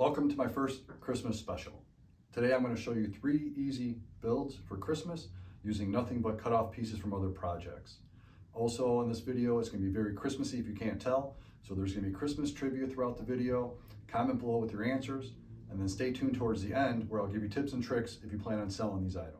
Welcome to my first Christmas special. Today I'm going to show you 3 easy builds for Christmas using nothing but cut off pieces from other projects. Also in this video, it's going to be very Christmassy if you can't tell. So there's going to be Christmas trivia throughout the video. Comment below with your answers, and then stay tuned towards the end where I'll give you tips and tricks if you plan on selling these items.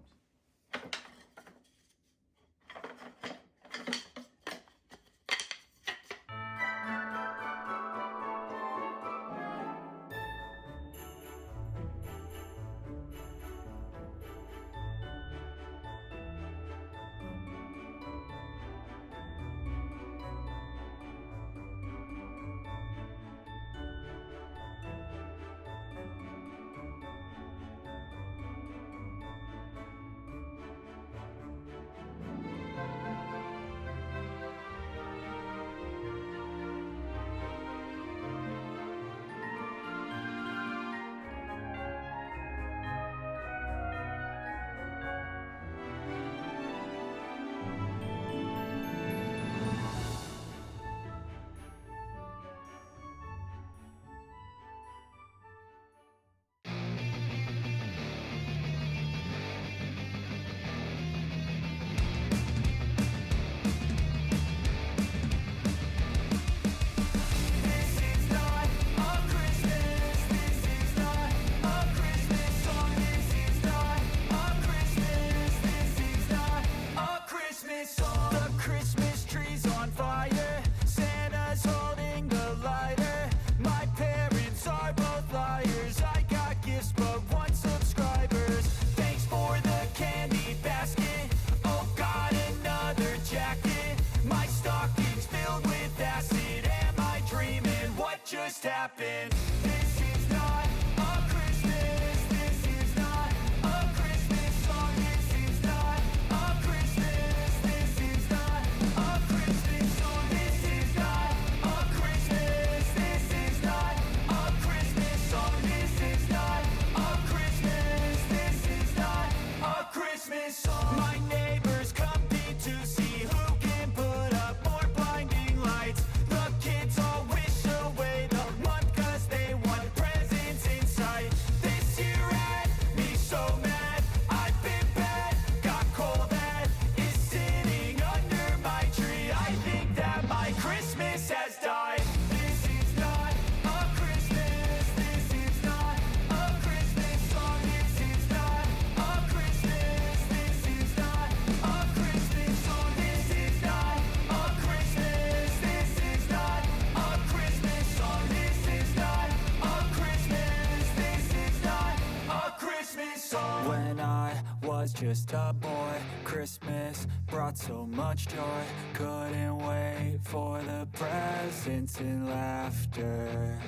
Happened. This is not a Christmas. This is not a Christmas song. This is not a Christmas. This is not a Christmas song. This is not a Christmas. This is not a Christmas song. This is not a Christmas. This is not a Christmas song. My neighbors compete to see who can put up more blinding lights. The kids all wish away the month 'cause they want presents in sight. This year had me so mad, I've been bad, got coal that is sitting under my tree. I think that my Christmas has died. This is not a Christmas. This is not a Christmas song. This is not a Christmas. This is not a Christmas song. This is not a Christmas. This is not a Christmas song. This is not a Christmas. This is not a Christmas song. When I was just a boy, Christmas brought so much joy. Couldn't wait for the presents and laughter.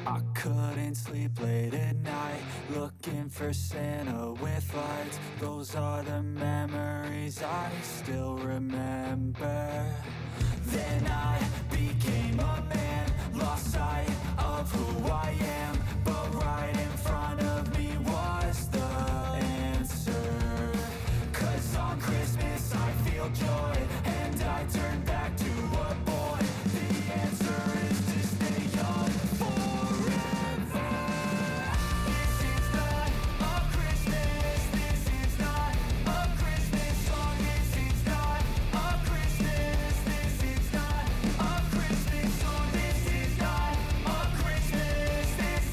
I couldn't sleep late at night, looking for Santa with lights. Those are the memories I still remember. Then I became a man, lost sight of who I am. But right in front of me was the answer. 'Cause on Christmas I feel joy, and I turn back to a boy. The answer is to stay young forever. This is not a Christmas. This is not a Christmas song. This is not a Christmas. This is not a Christmas song. This is not a Christmas. This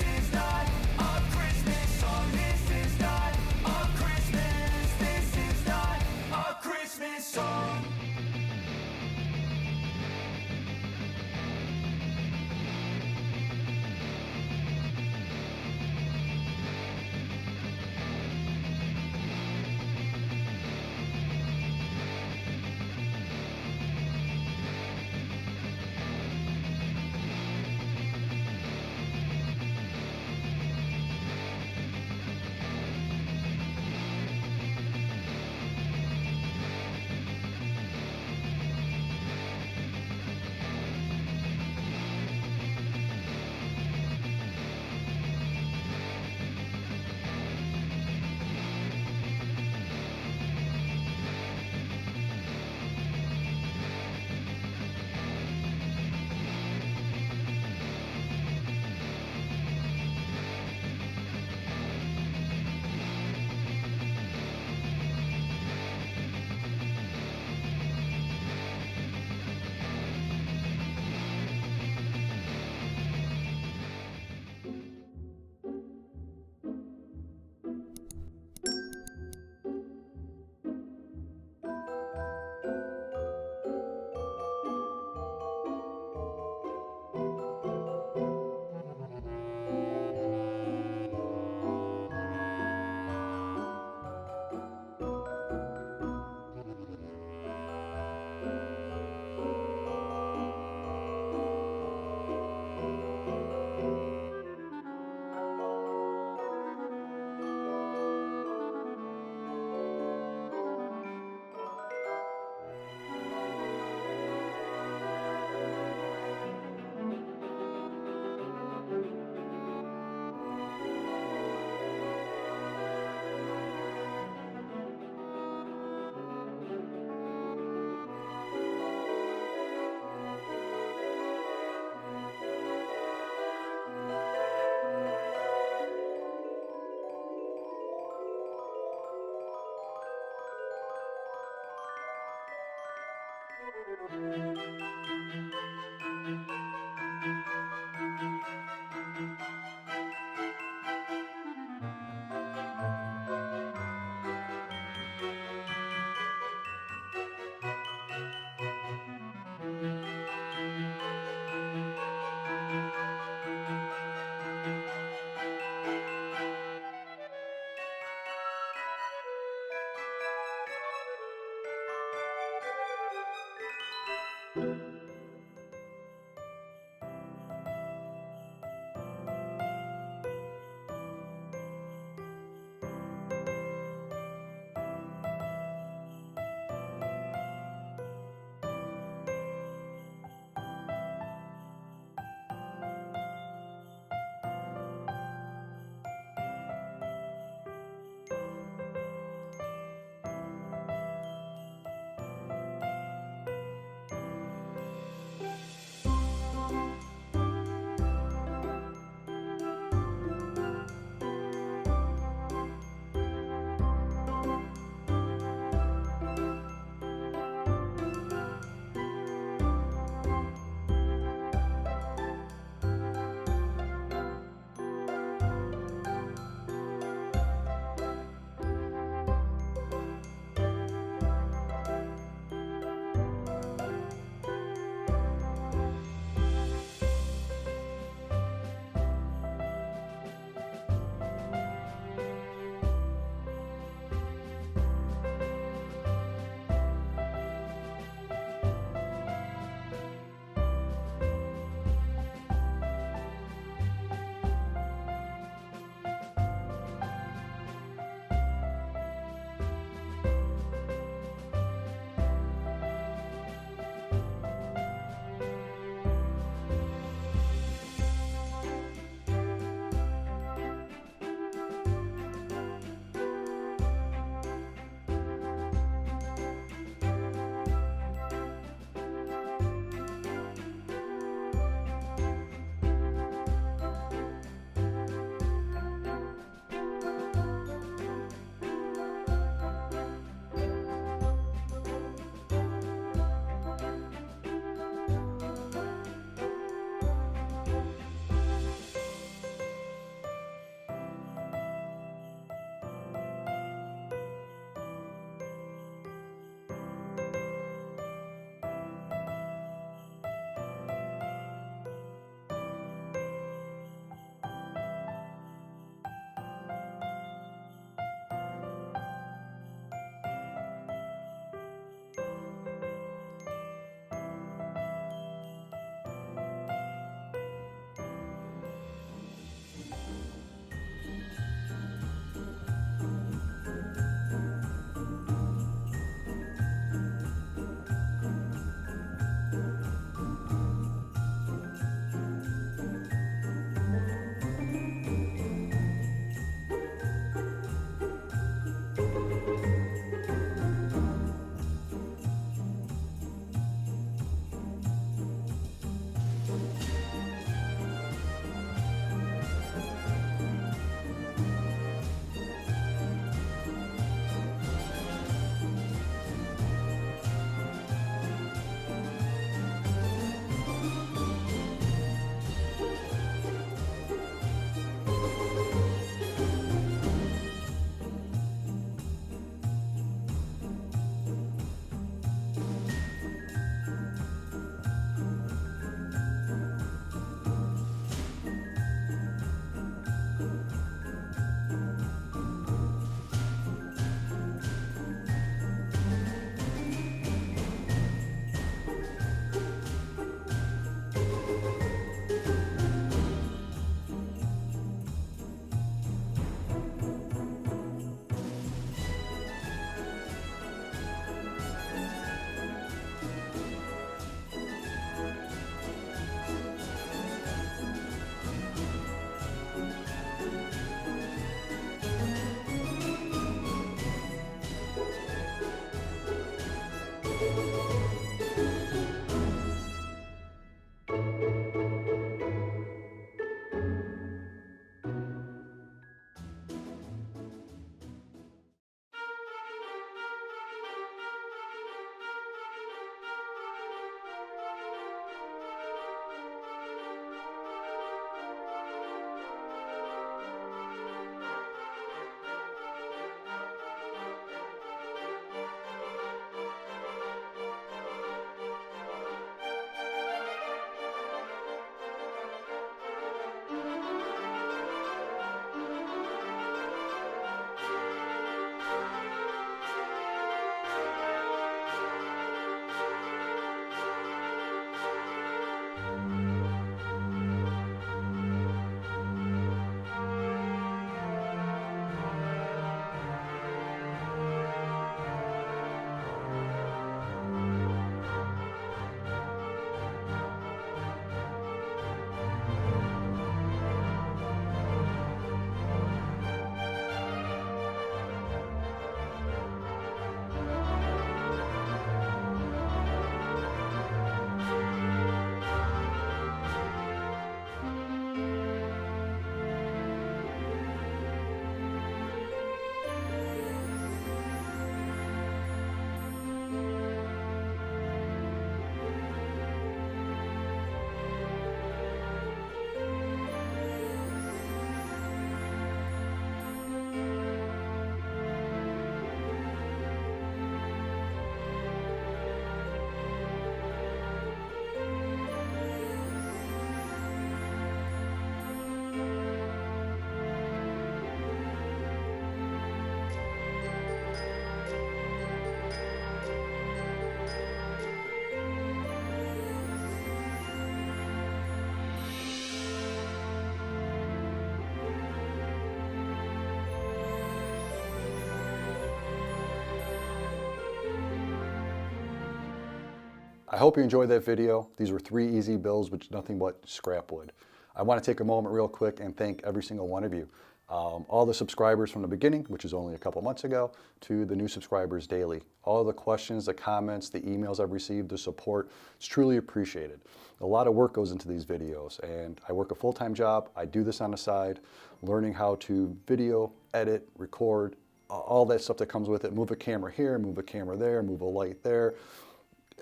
I hope you enjoyed that video. These were 3 easy builds with nothing but scrap wood. I want to take a moment real quick and thank every single one of you. All the subscribers from the beginning, which is only a couple months ago, to the new subscribers daily. All the questions, the comments, the emails I've received, the support, it's truly appreciated. A lot of work goes into these videos, and I work a full-time job. I do this on the side, learning how to video, edit, record, all that stuff that comes with it. Move a camera here, move a camera there, move a light there.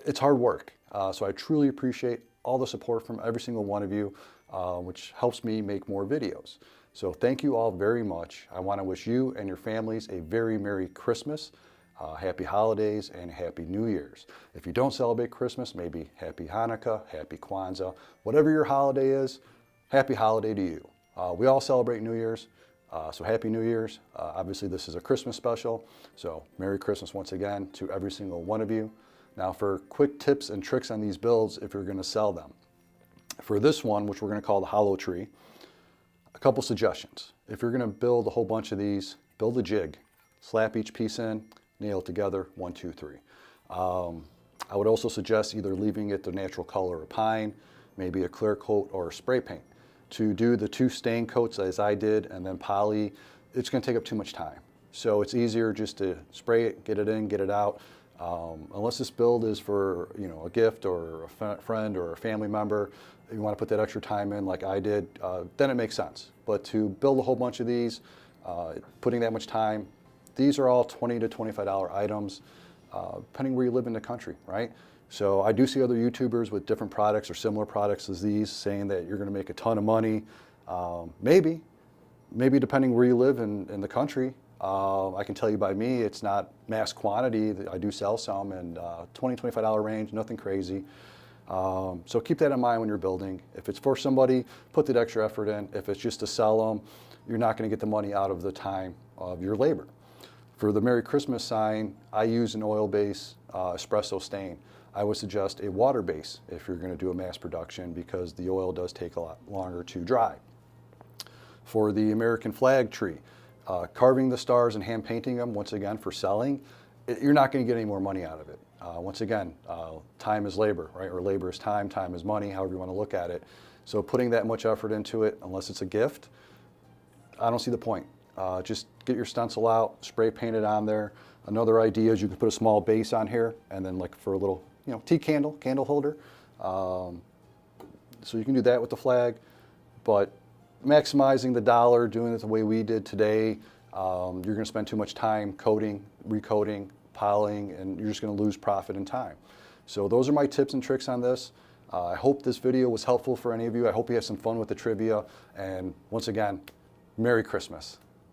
It's hard work. So I truly appreciate all the support from every single one of you, which helps me make more videos. So thank you all very much. I want to wish you and your families a very Merry Christmas, Happy Holidays, and Happy New Year's. If you don't celebrate Christmas, maybe Happy Hanukkah, Happy Kwanzaa, whatever your holiday is, Happy Holiday to you. We all celebrate New Year's, so Happy New Year's. Obviously this is a Christmas special, so Merry Christmas once again to every single one of you. Now for quick tips and tricks on these builds if you're going to sell them. For this one, which we're going to call the hollow tree, a couple suggestions. If you're going to build a whole bunch of these, build a jig. Slap each piece in, nail it together, 1, 2, 3. I would also suggest either leaving it the natural color of pine, maybe a clear coat or a spray paint. To do the 2 stain coats as I did and then poly, it's going to take up too much time. So it's easier just to spray it, get it in, get it out. Unless this build is for a gift or a friend or a family member, you want to put that extra time in like I did, then it makes sense. But to build a whole bunch of these, putting that much time, these are all $20 to $25 items, depending where you live in the country, right? So I do see other YouTubers with different products or similar products as these saying that you're going to make a ton of money. Maybe depending where you live in the country. I can tell you by me, it's not mass quantity. I do sell some in $20, $25 range, nothing crazy. So keep that in mind when you're building. If it's for somebody, put that extra effort in. If it's just to sell them, you're not going to get the money out of the time of your labor. For the Merry Christmas sign, I use an oil base espresso stain. I would suggest a water base if you're going to do a mass production because the oil does take a lot longer to dry. For the American flag tree, carving the stars and hand painting them, once again, for selling, you're not going to get any more money out of it. Once again, time is labor, right? Or labor is time, time is money, however you want to look at it. So putting that much effort into it, unless it's a gift, I don't see the point. Just get your stencil out, spray paint it on there. Another idea is you can put a small base on here and then like for a little, tea candle holder. So you can do that with the flag, but maximizing the dollar, doing it the way we did today, you're going to spend too much time coating, recoating, piling, and you're just going to lose profit and time. So those are my tips and tricks on this. I hope this video was helpful for any of you. I hope you had some fun with the trivia. And once again, Merry Christmas.